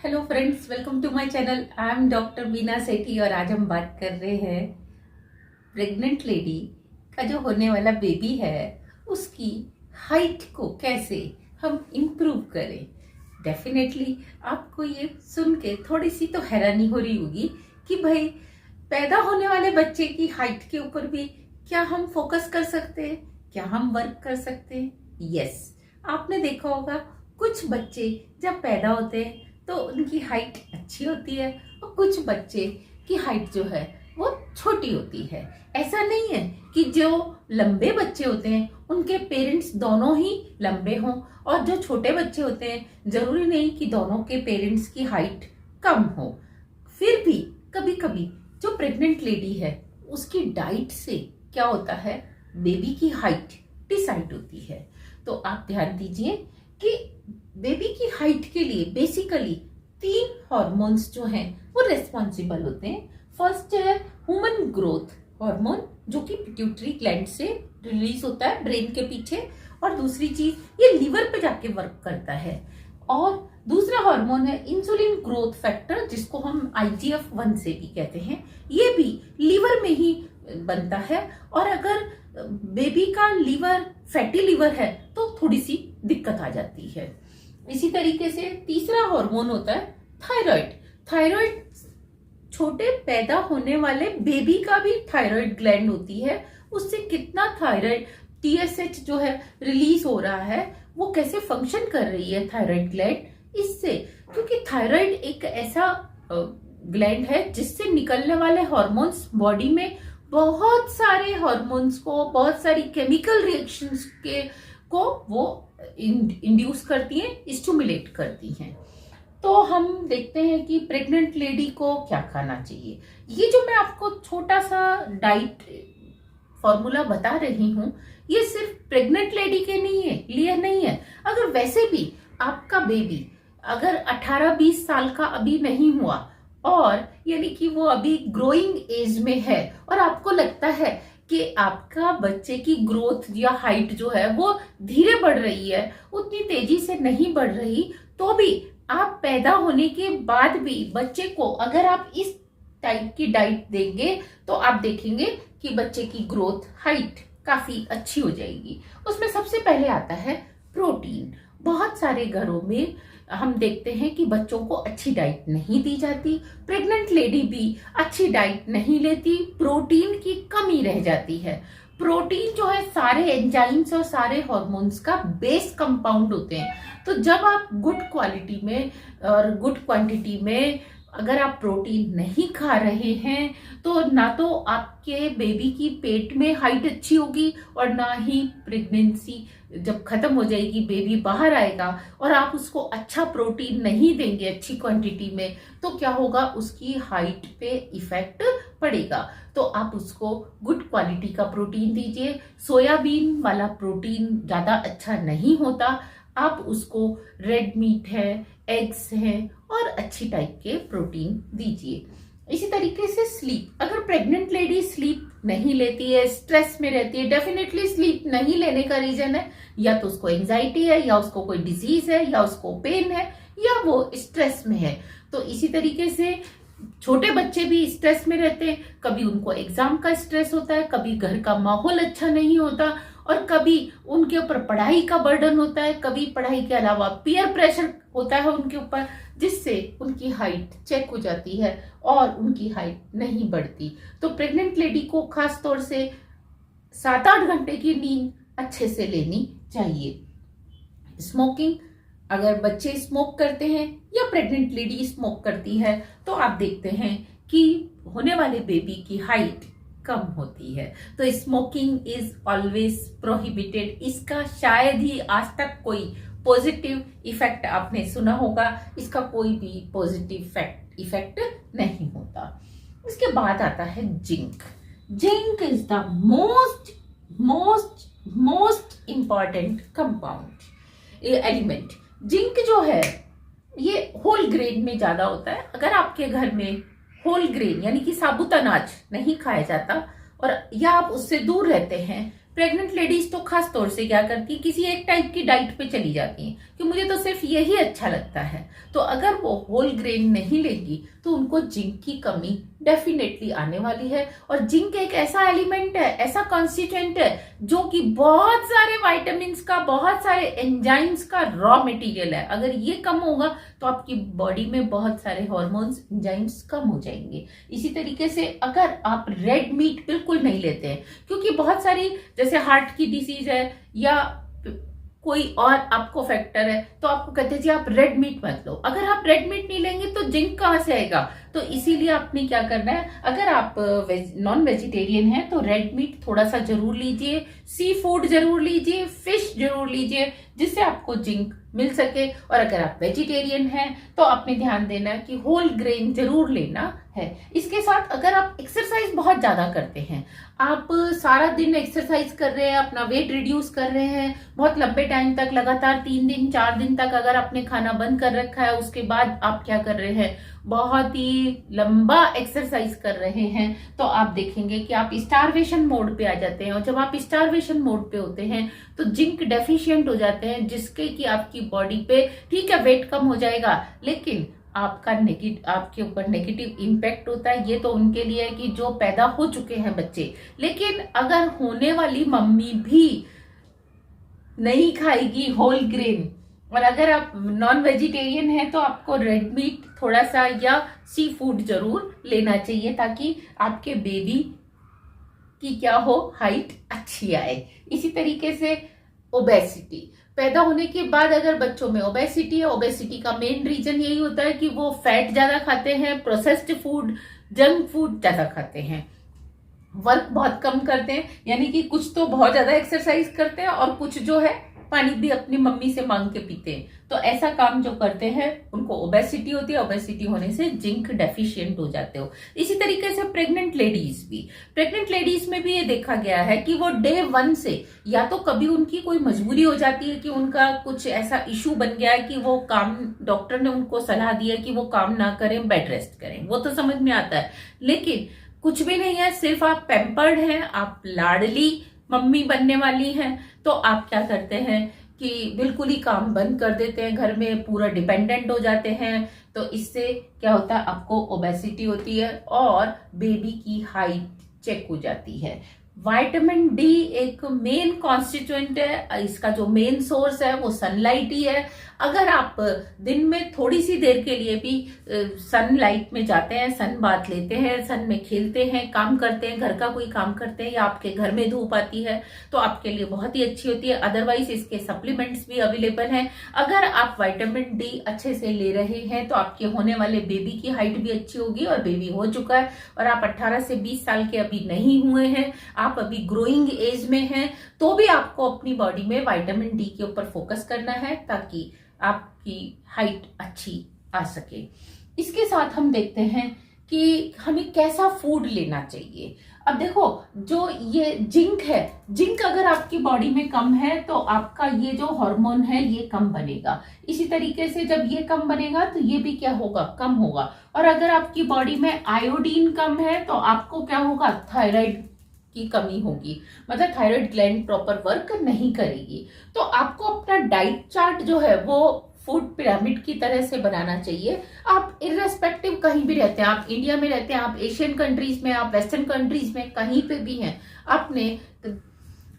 Hello friends, welcome to my channel. I am doctor Beena Sethi और आज हम बात कर रहे हैं प्रेग्नेंट लेडी का जो होने वाला बेबी है उसकी हाइट को कैसे हम इम्प्रूव करें। डेफिनेटली आपको ये सुन के थोड़ी सी तो हैरानी हो रही होगी कि भाई पैदा होने वाले बच्चे की हाइट के ऊपर भी क्या हम फोकस कर सकते हैं, क्या हम वर्क कर सकते हैं। यस, आपने देखा होगा कुछ बच्चे जब पैदा होते हैं तो उनकी हाइट अच्छी होती है और कुछ बच्चे की हाइट जो है वो छोटी होती है। ऐसा नहीं है कि जो लंबे बच्चे होते हैं उनके पेरेंट्स दोनों ही लंबे हों और जो छोटे बच्चे होते हैं जरूरी नहीं कि दोनों के पेरेंट्स की हाइट कम हो। फिर भी कभी कभी जो प्रेग्नेंट लेडी है उसकी डाइट से क्या होता है, बेबी की हाइट डिसाइड होती है। तो आप ध्यान दीजिए कि बेबी की हाइट के लिए बेसिकली 3 हार्मोन्स जो हैं वो रेस्पॉन्सिबल होते हैं। फर्स्ट है ह्यूमन ग्रोथ हार्मोन जो कि पिट्यूटरी ग्लैंड से रिलीज होता है ब्रेन के पीछे, और दूसरी चीज ये लीवर पे जाके वर्क करता है। और दूसरा हार्मोन है इंसुलिन ग्रोथ फैक्टर जिसको हम IGF-1 से भी कहते हैं। ये भी लीवर में ही बनता है और अगर बेबी का लीवर फैटी लीवर है तो थोड़ी सी दिक्कत आ जाती है। इसी तरीके से तीसरा हार्मोन होता है थायराइड। थायराइड छोटे पैदा होने वाले बेबी का भी थायराइड ग्लैंड होती है, उससे कितना थायराइड TSH जो है रिलीज हो रहा है, वो कैसे फंक्शन कर रही है थायराइड ग्लैंड इससे, क्योंकि थायराइड एक ऐसा ग्लैंड है जिससे निकलने वाले हार्मोन्स बॉडी में बहुत सारे हार्मोन्स को, बहुत सारी केमिकल रिएक्शंस के को वो इंड्यूस करती हैं, स्टिमुलेट करती हैं। तो हम देखते हैं कि प्रेग्नेंट लेडी को क्या खाना चाहिए। ये जो मैं आपको छोटा सा डाइट फॉर्मूला बता रही हूँ ये सिर्फ प्रेग्नेंट लेडी के लिए नहीं है। अगर वैसे भी आपका बेबी अगर 18-20 साल का अभी नहीं हुआ और यानी कि वो अभी ग्रोइंग एज में है और आपको लगता है कि आपका बच्चे की ग्रोथ या हाइट जो है वो धीरे बढ़ रही है, उतनी तेजी से नहीं बढ़ रही, तो भी आप पैदा होने के बाद भी बच्चे को अगर आप इस टाइप की डाइट देंगे तो आप देखेंगे कि बच्चे की ग्रोथ हाइट काफी अच्छी हो जाएगी। उसमें सबसे पहले आता है प्रोटीन। बहुत सारे घरों में हम देखते हैं कि बच्चों को अच्छी डाइट नहीं दी जाती, प्रेग्नेंट लेडी भी अच्छी डाइट नहीं लेती, प्रोटीन की कमी रह जाती है। प्रोटीन जो है सारे एंजाइम्स और सारे हार्मोन्स का बेस कंपाउंड होते हैं। तो जब आप गुड क्वालिटी में और गुड क्वांटिटी में अगर आप प्रोटीन नहीं खा रहे हैं तो ना तो आपके बेबी की पेट में हाइट अच्छी होगी और ना ही प्रेगनेंसी जब खत्म हो जाएगी बेबी बाहर आएगा और आप उसको अच्छा प्रोटीन नहीं देंगे अच्छी क्वांटिटी में तो क्या होगा, उसकी हाइट पे इफेक्ट पड़ेगा। तो आप उसको गुड क्वालिटी का प्रोटीन दीजिए। सोयाबीन वाला प्रोटीन ज्यादा अच्छा नहीं होता, आप उसको रेड मीट है, एग्स हैं और अच्छी टाइप के प्रोटीन दीजिए। इसी तरीके से स्लीप, अगर प्रेग्नेंट लेडी स्लीप नहीं लेती है, स्ट्रेस में रहती है, डेफिनेटली स्लीप नहीं लेने का रीजन है या तो उसको एंजाइटी है या उसको कोई डिजीज है या उसको पेन है या वो स्ट्रेस में है। तो इसी तरीके से छोटे बच्चे भी स्ट्रेस में रहते हैं, कभी उनको एग्जाम का स्ट्रेस होता है, कभी घर का माहौल अच्छा नहीं होता और कभी उनके ऊपर पढ़ाई का बर्डन होता है, कभी पढ़ाई के अलावा पीयर प्रेशर होता है उनके ऊपर, जिससे उनकी हाइट चेक हो जाती है और उनकी हाइट नहीं बढ़ती। तो प्रेग्नेंट लेडी को खास तौर से 7-8 घंटे की नींद अच्छे से लेनी चाहिए। स्मोकिंग, अगर बच्चे स्मोक करते हैं या प्रेग्नेंट लेडी स्मोक करती है तो आप देखते हैं कि होने वाले बेबी की हाइट कम होती है। तो स्मोकिंग इज ऑलवेज प्रोहिबिटेड। इसका शायद ही आज तक कोई पॉजिटिव इफेक्ट आपने सुना होगा, इसका कोई भी पॉजिटिव इफेक्ट नहीं होता। इसके बाद आता है zinc. Zinc is the most most most important compound element. Zinc जो है ये होल ग्रेन में ज्यादा होता है। अगर आपके घर में होल ग्रेन यानी कि साबुत अनाज नहीं खाया जाता और या आप उससे दूर रहते हैं प्रेग्नेंट लेडीज तो खास तौर से क्या करती है, किसी एक टाइप की डाइट पे चली जाती हैं कि मुझे तो सिर्फ यही अच्छा लगता है। तो अगर वो होल ग्रेन नहीं लेगी तो उनको जिंक की कमी डेफिनेटली आने वाली है। और जिंक एक ऐसा एलिमेंट है, ऐसा कॉन्स्टिट्यूएंट है जो कि बहुत सारे वाइटामिन का, बहुत सारे एंजाइम्स का रॉ मटेरियल है। अगर ये कम होगा तो आपकी बॉडी में बहुत सारे हॉर्मोन्स, एंजाइम्स कम हो जाएंगे। इसी तरीके से अगर आप रेड मीट बिल्कुल नहीं लेते हैं, क्योंकि बहुत सारी जैसे हार्ट की डिसीज है या कोई और आपको फैक्टर है, तो आपको कहते हैं जी आप रेड मीट मत लो। अगर आप रेड मीट नहीं लेंगे तो जिंक कहाँ से आएगा? तो इसीलिए आपने क्या करना है, अगर आप नॉन वेजिटेरियन हैं तो रेड मीट थोड़ा सा जरूर लीजिए, सी फूड जरूर लीजिए, फिश जरूर लीजिए, जिससे आपको जिंक मिल सके। और अगर आप वेजिटेरियन हैं तो आपने ध्यान देना है कि होल ग्रेन जरूर लेना है। इसके साथ अगर आप एक्सरसाइज बहुत ज्यादा करते हैं, आप सारा दिन एक्सरसाइज कर रहे हैं, अपना वेट रिड्यूस कर रहे हैं, बहुत लंबे टाइम तक लगातार 3 दिन 4 दिन तक अगर आपने खाना बंद कर रखा है, उसके बाद आप क्या कर रहे हैं, बहुत ही लंबा एक्सरसाइज कर रहे हैं, तो आप देखेंगे कि आप स्टारवेशन मोड पे आ जाते हैं। और जब आप स्टारवेशन मोड पे होते हैं तो जिंक डेफिशिएंट हो जाते हैं, जिसके कि आपकी बॉडी पे ठीक है वेट कम हो जाएगा, लेकिन आपके ऊपर नेगेटिव इम्पैक्ट होता है। ये तो उनके लिए है कि जो पैदा हो चुके हैं बच्चे, लेकिन अगर होने वाली मम्मी भी नहीं खाएगी होल ग्रेन, और अगर आप नॉन वेजिटेरियन हैं तो आपको रेड मीट थोड़ा सा या सी फूड जरूर लेना चाहिए, ताकि आपके बेबी की क्या हो, हाइट अच्छी आए। इसी तरीके से ओबेसिटी, पैदा होने के बाद अगर बच्चों में ओबेसिटी है, ओबेसिटी का मेन रीजन यही होता है कि वो फैट ज्यादा खाते हैं, प्रोसेस्ड फूड, जंक फूड ज्यादा खाते हैं, वर्क बहुत कम करते हैं, यानी कि कुछ तो बहुत ज्यादा एक्सरसाइज करते हैं और कुछ जो है पानी भी अपनी मम्मी से मांग के पीते हैं। तो ऐसा काम जो करते हैं उनको ओबेसिटी होती है, ओबेसिटी होने से जिंक डेफिशिएंट हो जाते हो। इसी तरीके से प्रेग्नेंट लेडीज में भी ये देखा गया है कि वो डे 1 से या तो कभी उनकी कोई मजबूरी हो जाती है कि उनका कुछ ऐसा इशू बन गया है कि वो काम, डॉक्टर ने उनको सलाह दी है कि वो काम ना करें, बेड रेस्ट करें, वो तो समझ में आता है, लेकिन कुछ भी नहीं है, सिर्फ आप पैम्पर्ड हैं, आप लाडली मम्मी बनने वाली हैं, तो आप क्या करते हैं कि बिल्कुल ही काम बंद कर देते हैं, घर में पूरा डिपेंडेंट हो जाते हैं। तो इससे क्या होता है, आपको ओबेसिटी होती है और बेबी की हाइट चेक हो जाती है। विटामिन डी एक मेन कॉन्स्टिट्यूएंट है, इसका जो मेन सोर्स है वो सनलाइट ही है। अगर आप दिन में थोड़ी सी देर के लिए भी सनलाइट में जाते हैं, सन बाथ लेते हैं, सन में खेलते हैं, काम करते हैं, घर का कोई काम करते हैं, या आपके घर में धूप आती है, तो आपके लिए बहुत ही अच्छी होती है। अदरवाइज इसके सप्लीमेंट्स भी अवेलेबल हैं। अगर आप विटामिन डी अच्छे से ले रहे हैं तो आपके होने वाले बेबी की हाइट भी अच्छी होगी। और बेबी हो चुका है और आप 18 से 20 साल के अभी नहीं हुए हैं, आप अभी ग्रोइंग एज में हैं, तो भी आपको अपनी बॉडी में विटामिन डी के ऊपर फोकस करना है ताकि आपकी हाइट अच्छी आ सके। इसके साथ हम देखते हैं कि हमें कैसा फूड लेना चाहिए। अब देखो, जो ये जिंक है, जिंक अगर आपकी बॉडी में कम है तो आपका ये जो हार्मोन है ये कम बनेगा। इसी तरीके से जब ये कम बनेगा तो ये भी क्या होगा, कम होगा। और अगर आपकी बॉडी में आयोडीन कम है तो आपको क्या होगा, थायराइड की कमी होगी, मतलब थायराइड ग्लैंड प्रॉपर वर्क नहीं करेगी। तो आपको अपना डाइट चार्ट जो है वो फूड पिरामिड की तरह से बनाना चाहिए। आप इर्रेस्पेक्टिव कहीं भी रहते हैं, आप इंडिया में रहते हैं, आप एशियन कंट्रीज में, आप वेस्टर्न कंट्रीज में, कहीं पे भी हैं,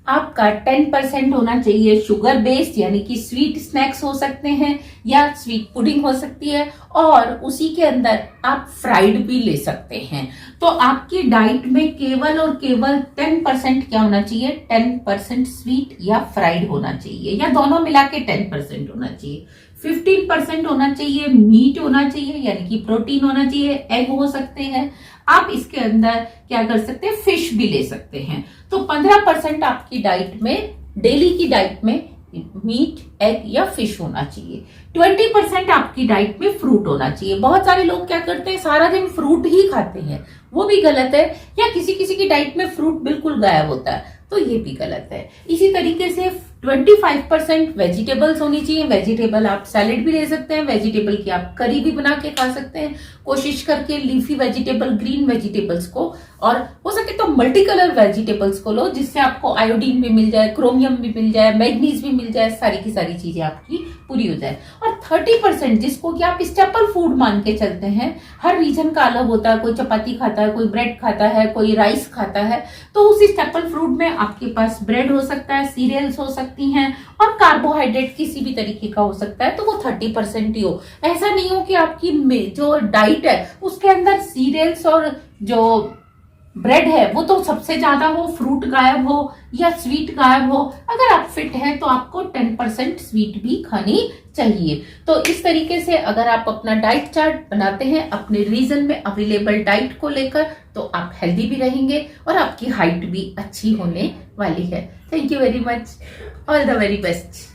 आपका 10% होना चाहिए शुगर बेस्ड, यानी कि स्वीट स्नैक्स हो सकते हैं या स्वीट पुडिंग हो सकती है, और उसी के अंदर आप फ्राइड भी ले सकते हैं। तो आपकी डाइट में केवल और केवल 10% क्या होना चाहिए, 10% स्वीट या फ्राइड होना चाहिए, या दोनों मिला के 10% होना चाहिए। 15% होना चाहिए मीट होना चाहिए, यानी कि प्रोटीन होना चाहिए, एग हो सकते हैं, आप इसके अंदर क्या कर सकते हैं, फिश भी ले सकते हैं। तो 15% आपकी डाइट में, डेली की डाइट में मीट, एग या फिश होना चाहिए। 20% आपकी डाइट में फ्रूट होना चाहिए। बहुत सारे लोग क्या करते हैं, सारा दिन फ्रूट ही खाते हैं, वो भी गलत है, या किसी किसी की डाइट में फ्रूट बिल्कुल गायब होता है, तो ये भी गलत है। इसी तरीके से 25% वेजिटेबल्स होनी चाहिए। वेजिटेबल आप सैलेड भी ले सकते हैं, वेजिटेबल की आप करी भी बना के खा सकते हैं। कोशिश करके लीफी वेजिटेबल, ग्रीन वेजिटेबल्स को और हो सके तो मल्टी कलर वेजिटेबल्स को लो, जिससे आपको आयोडीन भी मिल जाए, क्रोमियम भी मिल जाए, मैग्नीज भी मिल जाए, सारी की सारी चीजें आपकी पूरी हो जाए। और 30% जिसको कि आप स्टेपल फूड मान के चलते हैं, हर रीजन का अलग होता है, कोई चपाती खाता है, कोई ब्रेड खाता है, कोई राइस खाता है, तो उस स्टेपल फूड में आपके पास ब्रेड हो सकता है, सीरियल्स हो सकती हैं, और कार्बोहाइड्रेट किसी भी तरीके का हो सकता है, तो वो 30% ही हो। ऐसा नहीं हो कि आपकी जो डाइट है उसके अंदर सीरियल्स और जो ब्रेड है वो तो सबसे ज्यादा हो, फ्रूट गायब हो या स्वीट गायब हो। अगर आप फिट हैं तो आपको 10% स्वीट भी खानी चाहिए। तो इस तरीके से अगर आप अपना डाइट चार्ट बनाते हैं अपने रीजन में अवेलेबल डाइट को लेकर, तो आप हेल्दी भी रहेंगे और आपकी हाइट भी अच्छी होने वाली है। Thank you very much, all the very best.